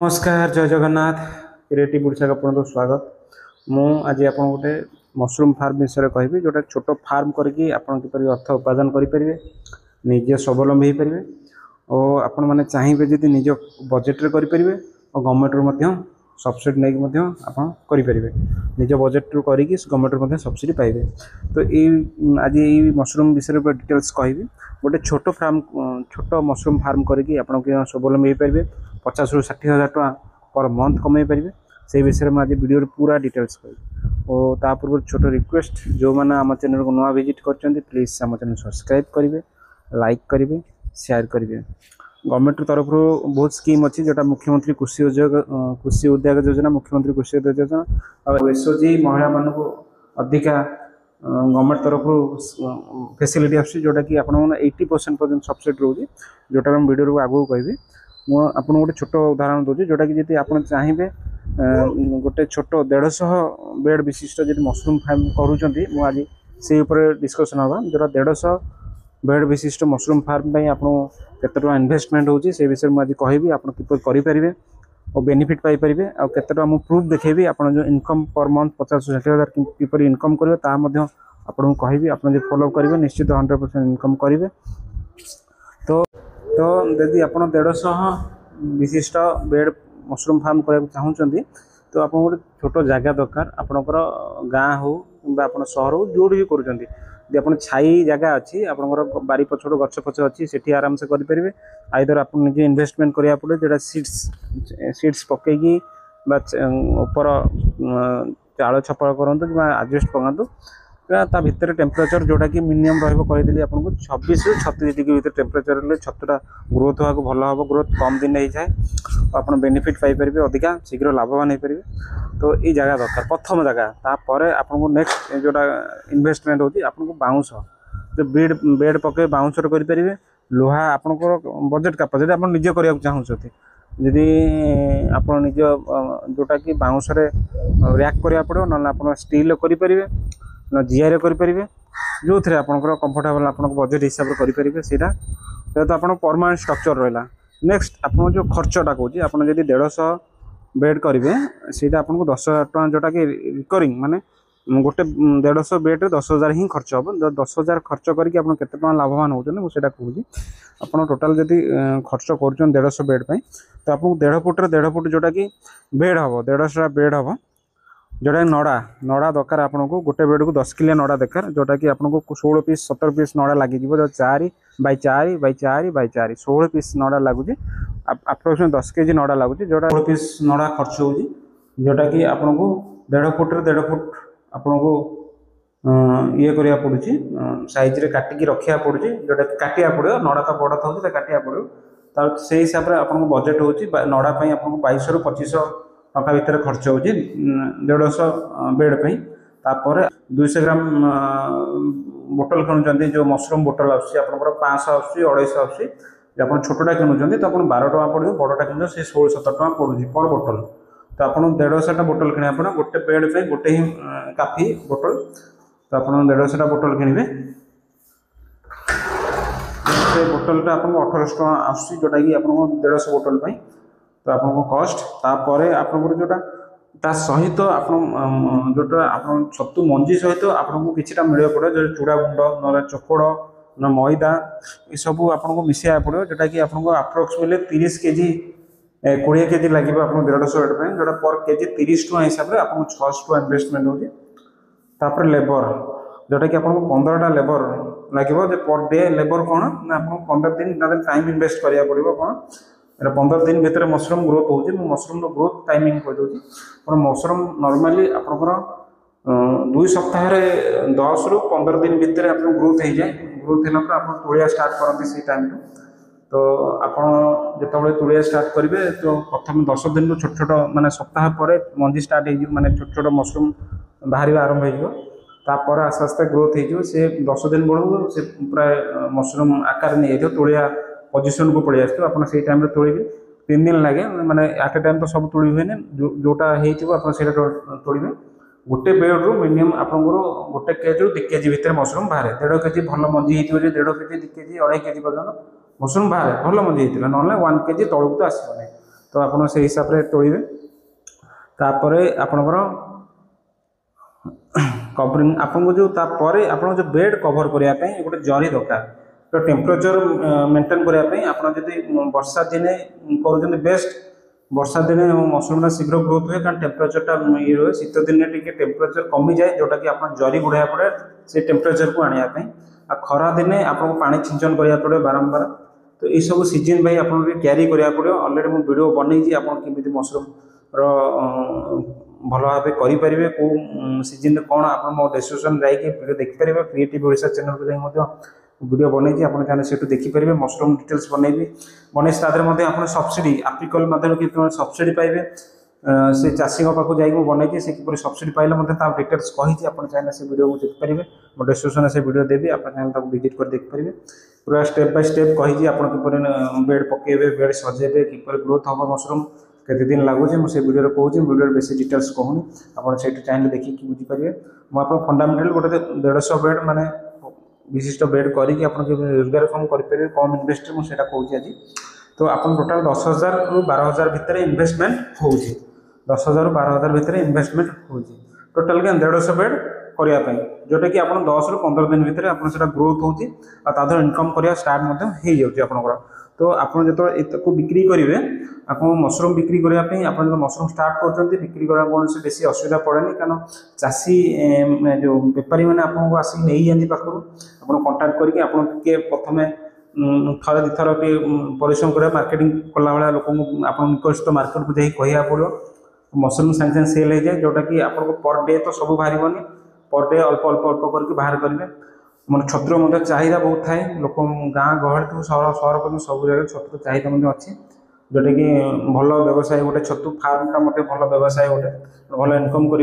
नमस्कार जय जगन्नाथ क्रिएटिव ओडिशा का आपको स्वागत। मु आज आप गोटे मशरूम फार्म विषय कहि जोटा छोट फार्म करके आप अर्थ उपार्जन करेंगे, निजे स्वावलम्बी हो पारे और आपण मैंने चाहिए जब निज बजेट रे करेंगे और गवर्नमेंट रू सब्सिडी नहीं करेंगे, निज बजेट रू करी गवर्नमेंट सब्सिडी पाइबे। तो ये आज ये मशरूम विषय डिटेल्स कहि गोटे छोट फार्म छोट मशरूम फार्म करके आप स्वावलम्बी हो पारे, 50 ରୁ 60 हज़ार टका पर मंथ कमे पारे से विषय में आज वीडियो पूरा डिटेल्स कही। और ता पूर्व छोट रिक्वेस्ट जो मैंने आम चैनल को नुआ विजिट कर प्लीज आम चैनल सब्सक्राइब करेंगे, लाइक करेंगे, शेयर करेंगे। गवर्नमेंट तरफ बहुत स्कीम अच्छी जोटा मुख्यमंत्री कृषि उद्योग योजना, मुख्यमंत्री कृषि उद्योग योजना और एसओजी महिला मान को अधिका गवर्नमेंट तरफ फैसिलिटी आसी जोटा कि आप 80% पर्यटन सब्सिडी रोचे, जोटा वीडियो आगू कहि मुझे गोटे छोट उदाहरण दूसरी जोटा कि जी आप चाहिए गोटे छोट 150 बेड विशिष्ट जी मशरूम फार्म करूँ आज से डिस्कसन हाँ जोटा 150 बेड विशिष्ट मशरूम फार्म आपत इन्वेस्टमेंट होची से विषय मुझे कहि आप करेंगे और बेनिफिट पाइपर और केत प्रूफ देखेबी आप जो इनकम पर मंथ 50 ରୁ 60 हज़ार किपर इनकम करेंगे आपको कहि आप फॉलो करेंगे निश्चित 100% इनकम करेंगे। तो यदि आप 150 विशिष्ट बेड मशरूम फार्म करने चाहते तो आप गोटे छोट जगह दरकार, आपणकर गाँ हो कि आप सहर हो जो भी कर आप छाई जगह अच्छी आपंकर बारी पछड़ गछ पछ अच्छी से आराम से करेंगे। आइदर आप निजे इन्वेस्टमेंट करा पड़े जोटा सीड्स पकईकि ऊपर चाल छपड़ करूँ कि आडजस्ट पकातु ता भितर टेम्परेचर जोटा कि मिनिमम रही आपको 26 ରୁ 36 डिग्री भर टेम्परेचर छतुटा ग्रोथ होगा भल हम, ग्रोथ कम दिन हो जाए आप बेनिफिट पाइपर अधिका शीघ्र लाभवान हो पारे। तो ये जगह दरकार प्रथम जगह, तापर आपको नेक्स्ट जोटा इन्वेस्टमेंट होती आपको बाउंस जो बेड पके बाउंस करेंगे, लुहा आपंकर बजेट कैपेसिटी आप निजे करने चाहते जदि आप निज जोटा कि बाउंस रैक करा पड़ो ना आप स्टील करेंगे ना जीआई करेंगे जो थे आपंकर कंफर्टेबल आप बजेट हिसाब से करेंगे से तो आप परमानेंट स्ट्रक्चर रहा। नेक्स्ट आप जो खर्चटा कौन आप 150 बेड करेंगे से आपको 10,000 टका जोटा कि रिकरिंग माने गोटे 150 बेड 10,000 ही खर्च हम, 10,000 खर्च करके आप केते टका लाभवान होते मुझे कहूँ आप टोटाल जदि खर्च कर 150 बेड पर तो आपको 1.5 फुट 1.5 फुट जोटा कि बेड हम 150 बेड हम जोटा नड़ा नड़ा दरकार आपको गोटे बेड को 10 किलो नड़ा दरकार जोटा कि आपको 16 पीस 17 पीस नड़ा लगे 4 bye 4 bye 4 bye 4 16 piece Nadda लगुच अप्रोक्सीमेट 10 केजी नड़ा लगुच जोटा 16 पीस नड़ा खर्च हो जोटा कि आपको 1.5 फुट 1.5 फुट आपको ये करा पड़ी सैज रे काटिकी रखा पड़ी जोटा काटिया पड़ो नड़ा तो बड़ था काटिया पड़ो से हिसाब से आपको बजेट हो नड़ापी आपको 2200 ରୁ 2500 टका भितर खर्च हो 150 बेड पर 200 ग्राम बोतल किणुंट जो मशरूम बोतल आपर 500 250 आप छोटा किणुंट तो आप 12 टका पड़ो, बड़टा कि 16-17 टका पड़ू पर बोतल। तो आप 150 बोतल किणा पड़ा गोटे बेड पे गोटे ही काफी बोतल तो आप 150 बोतल किणवे से बोतलटा आपको 1800 टका आसूँ जोटा कि आपको 150 बोतल तो आपको कस्ट तापर आप जोटा ता सहित आप जोटा आप छतु मंजी सहित आपको किसी मिल पड़े जो चूड़ा गुंड ना चोकड़ ना मैदा ये सब आपको मिसाया पड़ो जोटा कि आपको अप्रोक्सीमेटली 30 केजी 20 केजी लगे आपको 150 बेड पर जोटा पर केजी 30 टका हिसाब से आपको 600 टका इन्वेस्टमेंट होपर लेबर जोटा कि आपको 15टा लेबर लगे पर डे लेबर कौन ना आपको 15 दिन टाइम इन्वेस्ट करा पड़ो कौन 15 दिन भितर मशरूम ग्रोथ हो मशरूम ग्रोथ टाइमिंग कहीदे मशरूम नॉर्मली आपंकर 2 सप्ताह 10 ରୁ 15 दिन भितर आप ग्रोथ हो जाए, ग्रोथ है आप तोड़िया स्टार्ट करते से टाइम तो आप जो तोड़िया स्टार्ट करेंगे तो प्रथम 10 दिन छोट छोट माने सप्ताह पर मंजी स्टार्ट हो माने छोट छोट मशरूम बाहर आरंभ होपर आस्ते आस्ते ग्रोथ हो 10 दिन बेलू से प्राय मशरूम आकार नहीं तोड़िया पोजिशन को पड़े आस आप टाइम तोड़े 3 दिन लगे माने एट ए टाइम तो सब तोड़ी हुए जोटा हो तोड़े गोटे बेड्रु मिनिमम आपंकर गोटे केजी 2 केजी भितर मशरूम बाहर 1.5 केजी भल मंजी हो 1.5 केजी 2 केजी 2.5 केजी पर्यटन मशरूम बाहर भल मंजी होता ना 1 केजी तौक तो आसबना तो आप से हिसाब से तोड़े तापर आपणकर कवरिंग आपको जो तापर आप जो बेड कवर करने गोटे जरी दरकार तो टेम्परेचर मेंटेन करने आप वर्षा दिने कर बेस्ट वर्षा दिने मशरूम शीघ्र ग्रोथ हुए कारण टेम्परेचरटा ये रहे शीत दिन टी टेम्परेचर कमी जाए जोटा कि आप जरी बुढ़ाया पड़े से टेम्परेचर को आने आ खरा दिने आपको पानी छिंचन करा पड़े बारंबार तो ये सब सीजन भाई आप क्यारी करा पड़ो अलरेडी मुझे वीडियो बनई आपमि मशरूम भल भाव करेंगे कौ सीजन कौन आप डिस्क्रिप्शन जाइए देखिपारे क्रिएटिव ओडिशा चैनल को जाइए वीडियो बनई आप चाहे से देखिपारे मशरूम डिटेल्स बनैबी बनई आप सब्सिडी आपिकल माध्यम कि सब्सिडी पाइबे से चाषी पाखु जाइए बनई से कि सब्सिडी पाइले डिटेल्स कही आप चाहे से वीडियो को देखिपारे मो डिस्क्रिप्शन से वीडियो देवी आप चाहे विजिट कर देखिपारे पूरा स्टेप बाय स्टेप कही आप बेड पकेबे बेड सजेबे किपर ग्रोथ हम मशरूम केते दिन लगुच मुझे वीडियो कहूँ वीडियो बेसी डिटेल्स कहूनी आप चाहे देखिए बुझीपारे मुझे फंडामेंटाल गोटे 150 बेड माने विशिष्ट बेड करके रोजगार कम करेंगे कम इन्वेस्ट मुझे कहूँ आज तो आप टोटाल 10,000 ରୁ 12,000 भितर इन्वेस्टमेंट हो 10,000 ରୁ 12,000 भितर इन्वेस्टमेंट हो टोटाल के 150 बेड करने जोटा कि आप 10 ରୁ 15 दिन भितर आप ग्रोथ हो इनकम करवा स्टार्ट हो तो आप जो बिक्री करेंगे आप मशरूम बिक्री करने आप मशरूम स्टार्ट कर बिक्री करने कौन से बेसी असुविधा पड़ेनि कारण चाषी जो बेपारी मैंने आपको आसिक नहीं जाती पाखु आप कंटाक्ट करके आपके प्रथम थर दिथर परिश्रम कर मार्केटिंग कला भाया लोक आप निकटस्थ मार्केट को जाइए कह पड़ो मशरूम सागे सागे सेल हो जाए जोटा कि आपको पर डे तो सब बाहर पर डे अल्प अल्प अल्प करके बाहर करेंगे मन छतुर चाहिदा बहुत थाए लोक गाँ गहली सहर सहर पर सब जगह छतुर चाहिदा अच्छी जोटा कि भल व्यवसाय गोटे छतु फार्मटा मतलब भल व्यवसाय गोटे भल इनकम कर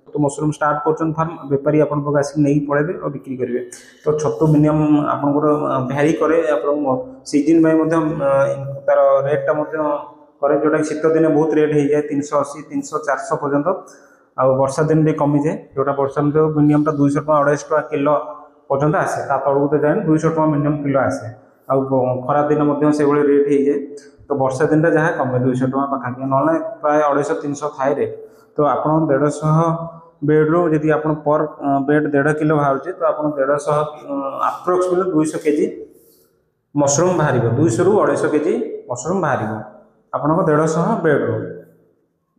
तो मशरूम स्टार्ट कर फार्म बेपारी आप आसिक नहीं पड़े और बिक्री करेंगे तो छतु मिनिमम आपंकर भैरी करे सीजन तार रेटा करे जोटा शीत दिन बहुत रेट हो जाए 380 300 400 पर्यंत आ वर्षा दिन भी कमी जाए जोटा वर्षा दिन मिनिमम 200 टका 250 टका किलो पर्यंत आसे तलू तो जाए 200 टका मिनिमम किलो आसे आ खरा दिन से रेट हो जाए तो वर्षा दिन जहाँ कमे 200 टका पाखापी ना प्राय 250 300 थाए रेट तो आप 150 बेड्रु जदि आप पर बेड 1.5 किलो बाहर तो आप 150 आप्रोक्सीमेटली 200 केजी मशरूम बाहर 200 ରୁ 250 केजी मशरूम बाहर आपन 150 बेड्रु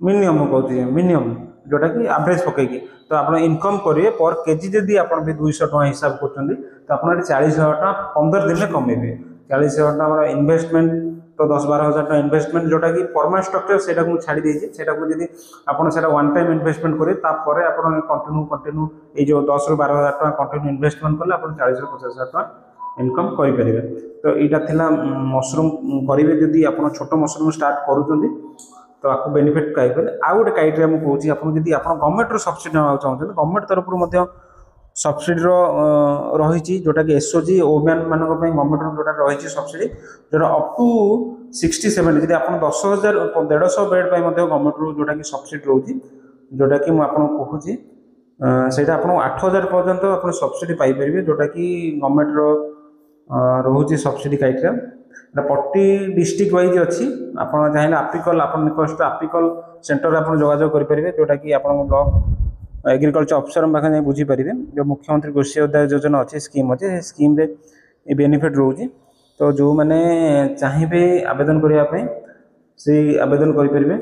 मिनिमम कहूँ मिनिमम जोटा कि एवरेज पकईकी तो आप इनकम करेंगे पर केजी जदि आप 200 टका हिसाब कर तो आप 40,000 टका 15 दिन में कमेबे 40,000 टका इन्वेस्टमेंट तो 10-12,000 टका इन्वेस्टमेंट जोटा कि परमानेंट स्ट्रक्चर से छाड़ी देती से जब आप वन टाइम इन्वेस्टमेंट करेंगे तापर आप कंटिन्यू ये जो 10 ରୁ 12,000 टका कंटिन्यू इन्वेस्टमेंट कले आप 40,000 ରୁ 50,000 टका इनकम करेंगे तो यहाँ था मशरूम करेंगे जदि आप छोट मशरूम स्टार्ट करूँ तो आपको बेनिफिट कहे आउ गोटे क्राइटेरिया मुझे कहूँ जब आप गवर्नमेंट सब्सिडी ना चाहते गवर्नमेंट तरफ सब्सिडी रही जोटा कि एसओजी ओमेन मान गवर्नमेंट जोटा रही सब्सिडी जोटा अप टू 60-70 जब आप 10,000 150 बेड गवर्नमेंट जोटा कि सब्सिडी रोचे जोटा कि मुझे कहूँ से आप 8,000 पर्यंत आप सब्सिडी पाइपर जोटा कि गवर्नमेंट रोचे सब्सिडी क्राइटेरिया पट्टी डिस्ट्रिक्ट वाइज अच्छी आप चाहिए आपिकल आप निकटस्थ आपिकल सेंटर आप जोगाजोग करेंगे जोटा कि आप ब्लॉक एग्रीकल्चर अफिसर पाखे बुझीपारे जो मुख्यमंत्री कृषि उद्यान योजना अच्छी स्कीम अच्छे स्कीम बेनिफिट रोचे तो जो मैंने चाहिए आवेदन करने से आवेदन करेंगे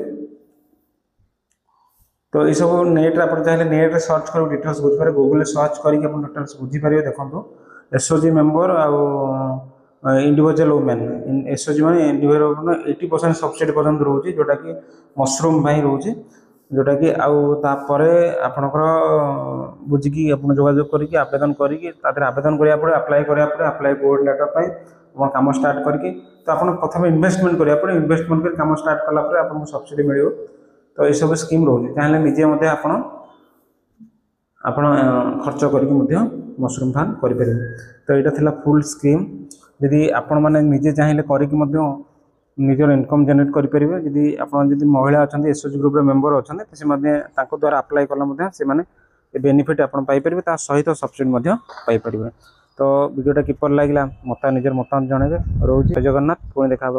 तो ये सब नेट आप चाहिए नेट सर्च कर डिटेल्स बुझीपारे गूगल सर्च करके डिटेल्स बुझीपारे देखो SOG member individual women SOG मैंने इंडिविजुअल 80% सब्सिडी पर्यंत रोचे जोटा कि मशरूम भाई रोचे जोटा कि आउे आपणकर बुझिकी आप जोगाजोग करके आवेदन करके आवेदन करा पड़े अप्लाई बोर्ड लेटर पाई आप कम स्टार्ट करके तो आप प्रथम इन्वेस्टमेंट करा पड़े इन्वेस्टमेंट कर कम स्टार्ट कलापर आपको सब्सिडी मिले तो ये सब स्कीम रोचे चाहे निजे आप खर्च करके मशरूम फार्म करेंगे तो यहाँ था फुल स्कीम यदि आपण मैंने निजे चाहिए करके निजर इनकम जनरेट करेंगे जदि आप महिला अच्छा एसओजी ग्रुप मेंबर अच्छा तो द्वारा अप्लाई कला से बेनिफिट आप पाइपर सहित सब्सिडी पाइपर तो वीडियोटा किपर लगे मत निजर मतामत जनइबे रोचे जगन्नाथ पुणी देखा